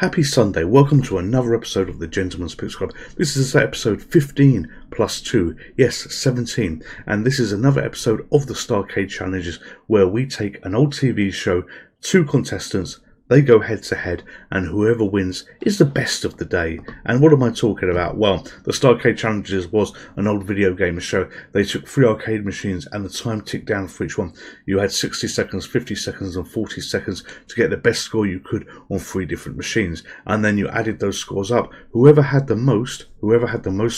Happy Sunday, welcome to another episode of the Gentleman's Picks Club. This is episode 15 plus 2, yes 17, and this is another episode of the Starcade Challenges where we take an old TV show, two contestants, they go head to head, and whoever wins is the best of the day. And what am I talking about? Well, the Starcade Challenges was an old video game show. They took 3 arcade machines and the time ticked down for each one. You had 60 seconds, 50 seconds and 40 seconds to get the best score you could on 3 different machines. And then you added those scores up. Whoever had the most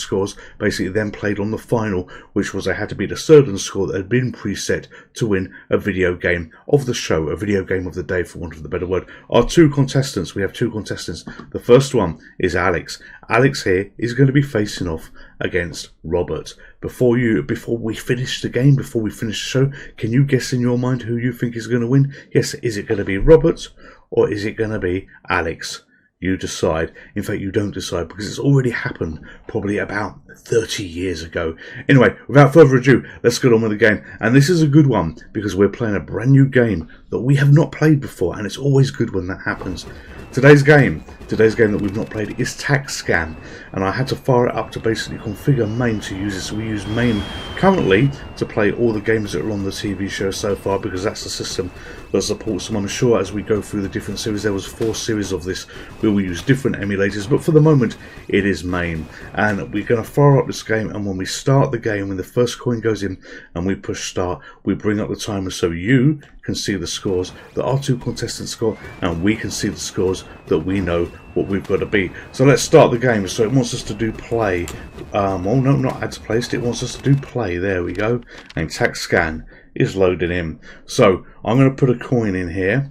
scores basically then played on the final, which was they had to beat a certain score that had been preset to win a video game of the show, a video game of the day, for want of a better word. Our two contestants, we have two contestants. The first one is Alex. Alex here is going to be facing off against Robert. Before we finish the game, before we finish the show, can you guess in your mind who you think is going to win? Yes, is it going to be Robert or is it going to be Alex? You decide. In fact, you don't decide because it's already happened probably about 30 years ago. Anyway, without further ado, let's get on with the game. And this is a good one because we're playing a brand new game that we have not played before, and it's always good when that happens. Today's game that we've not played is Tax Scan, and I had to fire it up to basically configure main to use it. So we use main currently to play all the games that are on the TV show so far because that's the system that supports them. I'm sure as we go through the different series, there was 4 series of this, we will use different emulators, but for the moment it is main. And we're going to fire up this game, and when we start the game, when the first coin goes in and we push start, we bring up the timer so you can see the scores that our two contestants score, and we can see the scores that we know what we've got to beat. So let's start the game. So it wants us to do play. Oh no, not add to playlist. It wants us to do play. There we go. And Tax Scan is loaded in. So I'm going to put a coin in here,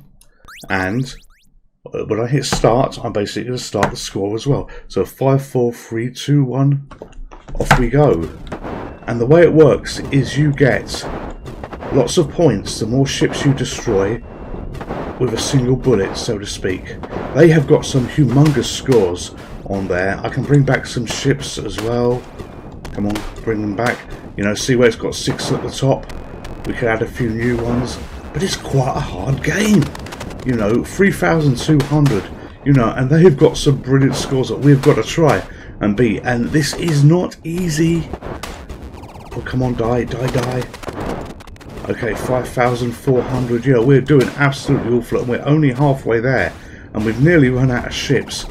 and when I hit start, I'm basically going to start the score as well. So 5, 4, 3, 2, 1, off we go. And the way it works is you get lots of points the more ships you destroy with a single bullet, so to speak. They have got some humongous scores on there. I can bring back some ships as well. Come on, bring them back. You know, see where it's got 6 at the top? We could add a few new ones. But it's quite a hard game. You know, 3,200. You know, and they've got some brilliant scores that we've got to try and beat. And this is not easy. Oh, come on, die. Okay, 5,400. Yeah, we're doing absolutely awful, and we're only halfway there, and we've nearly run out of ships.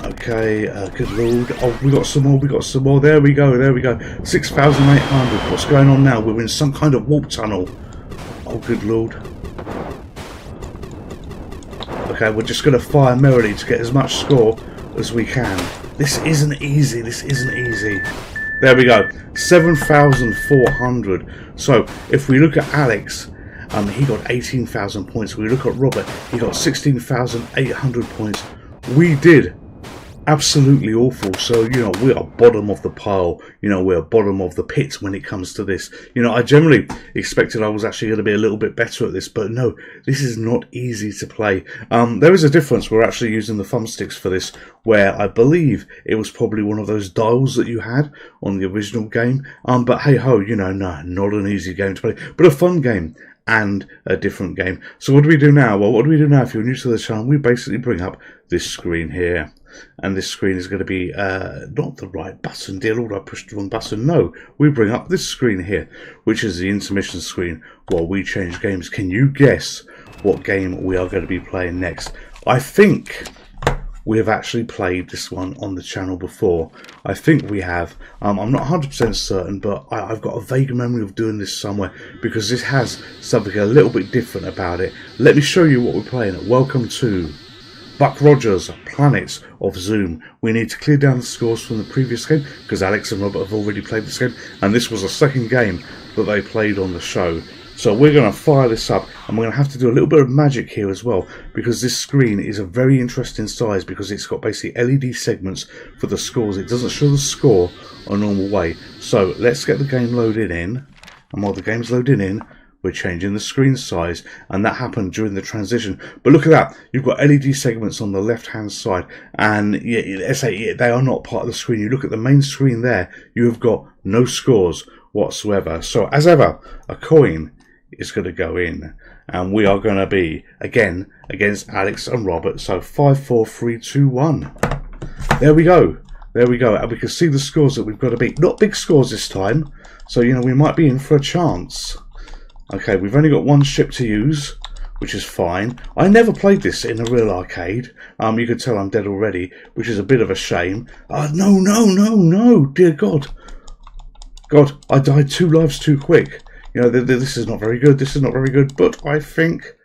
Okay, good lord. Oh, we got some more. There we go. 6,800. What's going on now? We're in some kind of warp tunnel. Oh, good lord. Okay, we're just going to fire merrily to get as much score as we can. This isn't easy. There we go, 7,400. So if we look at Alex, he got 18,000 points. We look at Robert, he got 16,800 points. We did absolutely awful. So, you know, we are bottom of the pile. You know, we're bottom of the pit when it comes to this. You know, I generally expected I was actually going to be a little bit better at this, but no, this is not easy to play. There is a difference. We're actually using the thumbsticks for this, where I believe it was probably one of those dials that you had on the original game. But hey ho, you know, no, not an easy game to play, but a fun game and a different game. So what do we do now? Well, what do we do now? If you're new to the channel, we basically bring up this screen here. And this screen is going to be not the right button, dear Lord, I pushed the wrong button. No, we bring up this screen here, which is the intermission screen while we change games. Can you guess what game we are going to be playing next? I think we have actually played this one on the channel before. I think we have. I'm not 100% certain, but I've got a vague memory of doing this somewhere because this has something a little bit different about it. Let me show you what we're playing. Welcome to Buck Rogers, Planets of Zoom. We need to clear down the scores from the previous game because Alex and Robert have already played this game, and this was the second game that they played on the show. So we're going to fire this up, and we're going to have to do a little bit of magic here as well because this screen is a very interesting size because it's got basically LED segments for the scores. It doesn't show the score a normal way. So let's get the game loaded in, and while the game's loading in, we're changing the screen size, and that happened during the transition. But look at that, you've got LED segments on the left hand side, and they are not part of the screen. You look at the main screen there, you have got no scores whatsoever. So as ever, a coin is going to go in. And we are going to be, again, against Alex and Robert. So 5, 4, 3, 2, 1. There we go. There we go. And we can see the scores that we've got to beat. Not big scores this time. So, you know, we might be in for a chance. Okay, we've only got one ship to use, which is fine. I never played this in a real arcade. You can tell I'm dead already, which is a bit of a shame. No, dear God. God, I died 2 lives too quick. You know, this is not very good. This is not very good. But I think...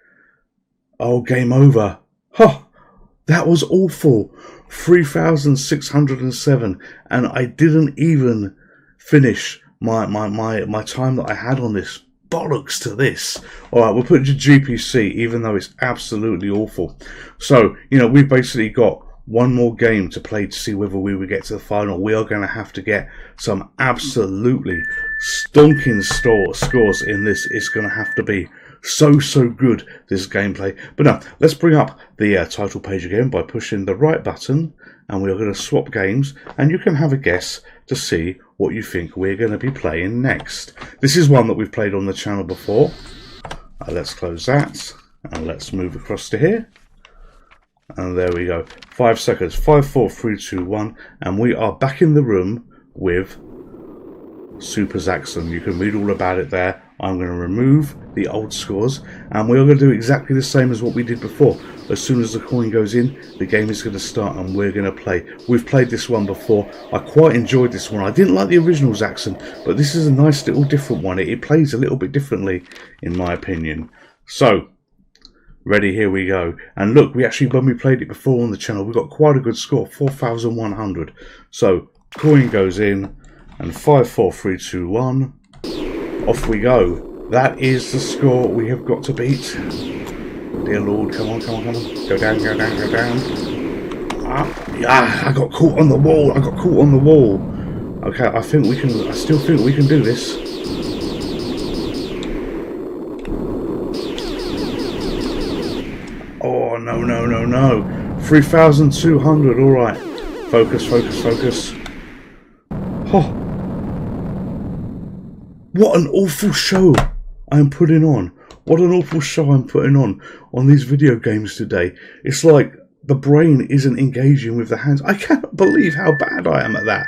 Oh, game over. Huh. That was awful. 3,607. And I didn't even finish my time that I had on this. Bollocks to this. Alright, we'll put it to GPC, even though it's absolutely awful. So, you know, we've basically got one more game to play to see whether we will get to the final. We are going to have to get some absolutely stonking scores in this. It's going to have to be so good, this gameplay. But now, let's bring up the title page again by pushing the right button, and we are going to swap games, and you can have a guess to see what you think we're going to be playing next. This is one that we've played on the channel before. Let's close that, and let's move across to here. And there we go. 5 seconds. 5, 4, 3, 2, 1. And we are back in the room with Super Zaxxon. You can read all about it there. I'm going to remove the old scores. And we're going to do exactly the same as what we did before. As soon as the coin goes in, the game is going to start and we're going to play. We've played this one before. I quite enjoyed this one. I didn't like the original Zaxxon, but this is a nice little different one. It plays a little bit differently, in my opinion. So... ready, here we go. And look, we actually, when we played it before on the channel, we got quite a good score, 4,100. So, coin goes in, and 5, 4, 3, 2, 1. Off we go. That is the score we have got to beat. Dear Lord, come on. Go down. I got caught on the wall. Okay, I still think we can do this. Oh, no. 3,200, alright. Focus. Oh. What an awful show I'm putting on. On these video games today. It's like the brain isn't engaging with the hands. I cannot believe how bad I am at that.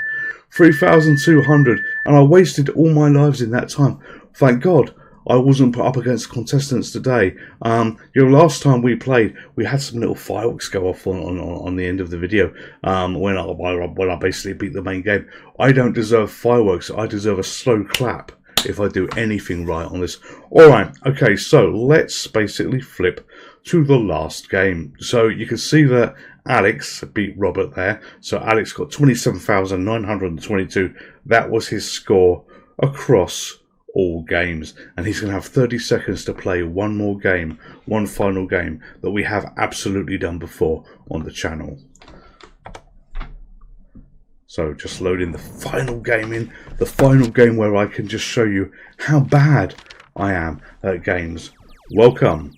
3,200, and I wasted all my lives in that time. Thank God I wasn't put up against contestants today. Last time we played, we had some little fireworks go off on the end of the video when I basically beat the main game. I don't deserve fireworks. I deserve a slow clap if I do anything right on this. Alright, okay, so let's basically flip to the last game. So you can see that Alex beat Robert there. So Alex got 27,922. That was his score across all games, and he's going to have 30 seconds to play one more game, one final game that we have absolutely done before on the channel. So just loading the final game in, the final game where I can just show you how bad I am at games. Welcome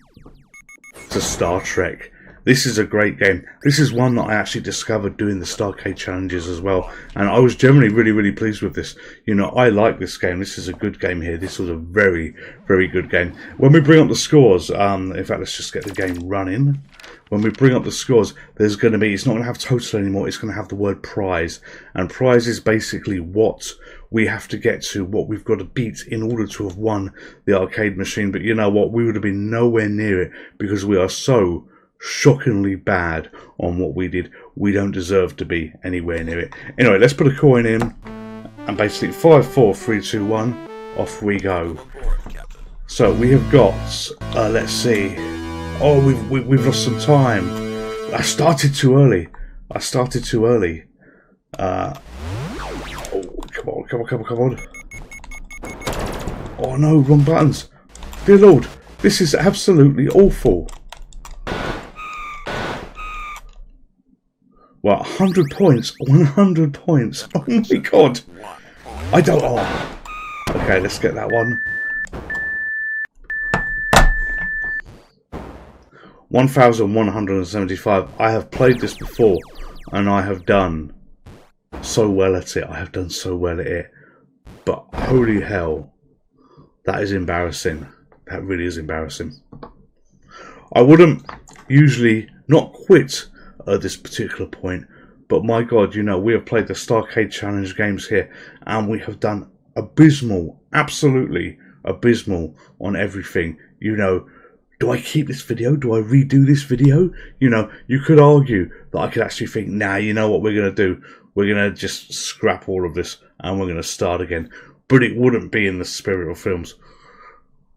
to Star Trek. This is a great game. This is one that I actually discovered doing the Starcade Challenges as well. And I was generally really pleased with this. You know, I like this game. This is a good game here. This was a very good game. When we bring up the scores, in fact, let's just get the game running. When we bring up the scores, there's going to be, it's not going to have total anymore. It's going to have the word prize. And prize is basically what we have to get to, what we've got to beat in order to have won the arcade machine. But you know what? We would have been nowhere near it because we are so shockingly bad on what we did. We don't deserve to be anywhere near it. Anyway, let's put a coin in and basically 5, 4, 3, 2, 1, off we go. So we have got let's see. Oh, we've lost some time. I started too early. Oh, come on. Oh no, wrong buttons. Dear Lord, this is absolutely awful. Well, 100 points. 100 points. Oh my God. I don't... Oh. Okay, let's get that one. 1,175. I have played this before, and I have done so well at it. But holy hell, that is embarrassing. That really is embarrassing. I wouldn't usually not quit at this particular point, but my God, you know, we have played the Starcade Challenge games here, and we have done abysmal, absolutely abysmal on everything. You know, do I keep this video? Do I redo this video? You know, you could argue that I could actually think, nah, you know what we're going to do? We're going to just scrap all of this and we're going to start again. But it wouldn't be in the spirit of films.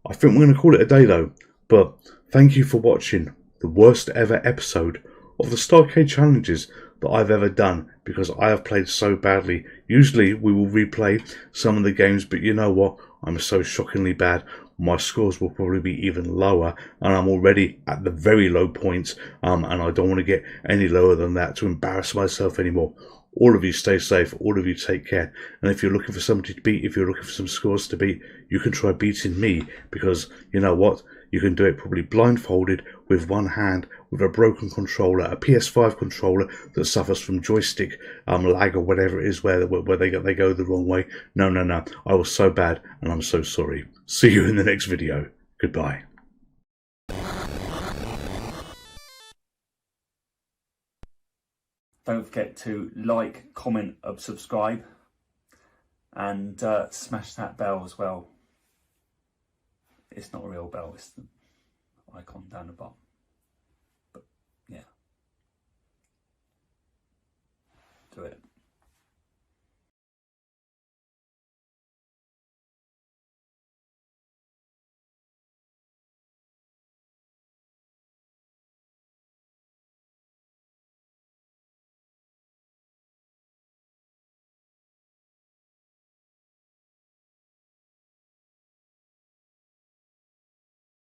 I think we're going to call it a day though. But thank you for watching the worst ever episode of the Starcade Challenges that I've ever done, because I have played so badly. Usually we will replay some of the games, but you know what? I'm so shockingly bad. My scores will probably be even lower, and I'm already at the very low points, and I don't want to get any lower than that to embarrass myself anymore. All of you stay safe, all of you take care, and if you're looking for somebody to beat, if you're looking for some scores to beat, you can try beating me, because you know what? You can do it probably blindfolded with one hand, with a broken controller, a PS5 controller that suffers from joystick lag or whatever it is, where they go the wrong way. No, no, no. I was so bad, and I'm so sorry. See you in the next video. Goodbye. Don't forget to like, comment, subscribe, and smash that bell as well. It's not a real bell, it's the icon down the bottom. But yeah, do it.